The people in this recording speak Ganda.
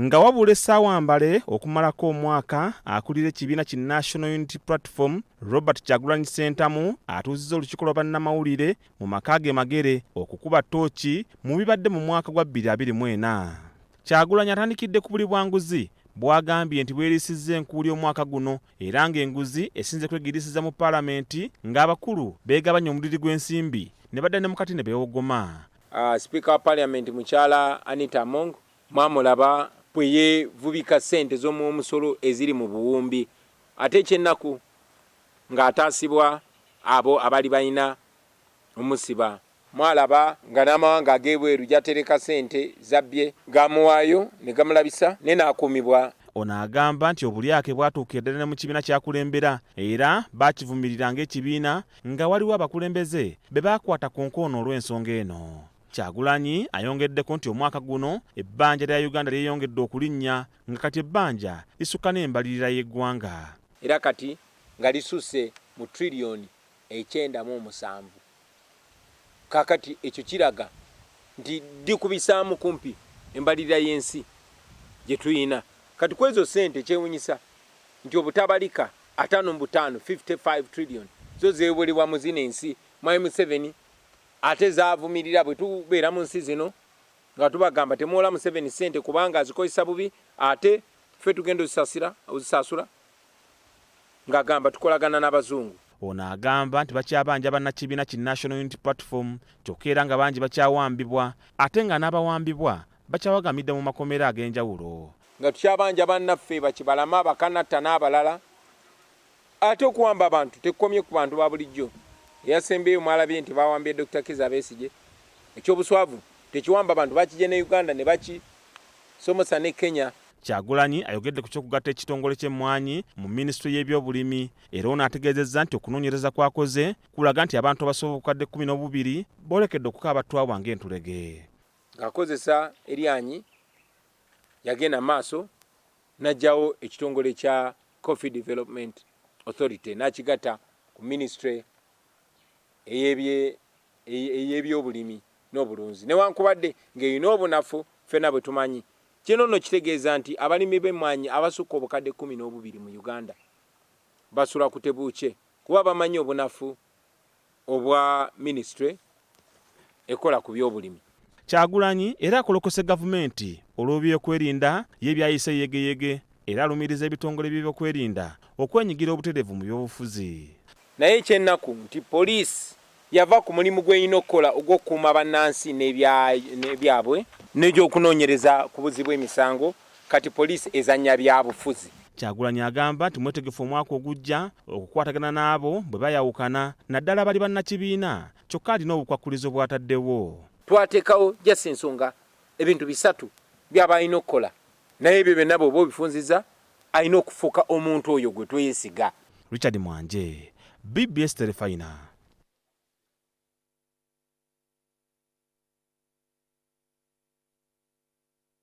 nga wabula essaawa mbale okumalako omwaka akulira ekibiina ki National Unity Platform Robert Kyagulanyi Ssentamu atuuzizza olukiiko lwa bannamawulire mu maka ge Magere okukuba ttooki mu bibadde mu mwaka gwa 2024. Kyagulanyi atandikidde ku buli bwanguzi bw'agambye nti bweriisizza enkuuli omwaka guno era ng'enguzi esinze kwegiriisiza mu paalamenti ng'abakulu beegabanya omuliri gw'ensimbi ne badda ne mukati ne beewogoma. Speaker wa Parliament mukyala Anita Among mwamulaba bwe yeevubika ssente z'omusolo eziri mu buwumbi ate ekyennaku ng'ataasibwa abo abali balina omusiba. Mwalaba nga n'amawanga ag'ebweru gyatereka ssente zabbye gamuwaayo ne gamulabisa ne naakuumibwa. Ono agamba nti obulyake bwatuukira ddala ne mu kibiina kyakulembera era baakivumirira ng'ekibiina nga waliwo abakulembeze be baakwata ku nkono olw'ensonga eno. Kyagulanyi ayongeddeko nti omwaka guno ebbanja lya Uganda lyeyongedde okulinnya nga kati ebbanja lisukka n'embalirira y'eggwanga. Era kati nga lisusse mu triliyoni 97. Kakati ekyo kiraga nti dikubisaamu kumpi embalirira y'ensi gye tuyina. Kati kwezo ssente kyewunyisa nti obutabalika 5 55 trillion zo zeewolebwa mu zino ensi Mwai Museveni ate zaavumirira bwe tubeera mu nsi zino nga tubagamba temuwola Museveni ssente kubanga azikozesa bubi ate ffe tugenda ozisasula ng'agamba tukolagana n'abazungu. Ono agamba nti bakyabanja bannakibiina ki National Unity Platform kyokka era nga bangi bakyawambibwa ate nga n'abawambibwa bakyawagamidde mu makomera ag'enjawulo. Nga tukyabanja bannaffe bakibalama bakanatta n'abalala ate okuwamba abantu tekkomye ku bantu ba bulijjo. Eyasembeyo mwalabye nti bawambye Dr. Kizza Besigye. Ekyobuswavu tekiwamba abantu bakijje ne Uganda ne bakisomosa ne Kenya. Kyagulanyi ayogedde ku ky'okugatta ekitongole ky'emmwanyi mu minisitule y'ebyobulimi era ono ategeezezza nti okunoonyereza kwakoze kulaga nti abantu abasoboka obukadde 12 boolekedde okukaaba ttwabwa ng'entulege. Ng'akozesa eryanyi yagenda maaso n'ajjawo ekitongole kya Coffee Development Authority n'akigatta ku minisitule ey'ebyobulimi n'obulunzi newankubadde ng'erina obunafu ffenna bwe tumanyi. Kino nno kitegeeza nti abalimi b'emmwanyi abasukka obukadde 12 mu Uganda basula ku tebuuke kuba bamanyi obunafu obwa minisitule ekola ku byobulimi. Kyagulanyi era akolokose gavumenti olw'ebyokwerinda y'ebyayisa yegeyege era alumiriza ebitongole by'ebyokwerinda okwenyigira obutereevu mu byobufuzi. Naye ekyennaku nti poliisi yava ku mulimu gw'erina okukola ogw'okukuuma bannansi n'ebyabwe n'egy'okunoonyereza ku buzzi bw'emisango kati poliisi ezannya byabufuzi. Kyagulanyi agamba nti mwetegefu omwaka ogujja okukwatagana n'abo bwe bayawukana naddala bali bannakibiina kyokka alina obukwakkulizo bw'ataddewo. Twateekawo jasi ensonga ebintu 3 by'aba alina okukola naye ebyo byonna bw'oba obifunzizza alina okufuuka omuntu oyo gwe tweyesiga. Richard Mwanje, BBS Terefayina.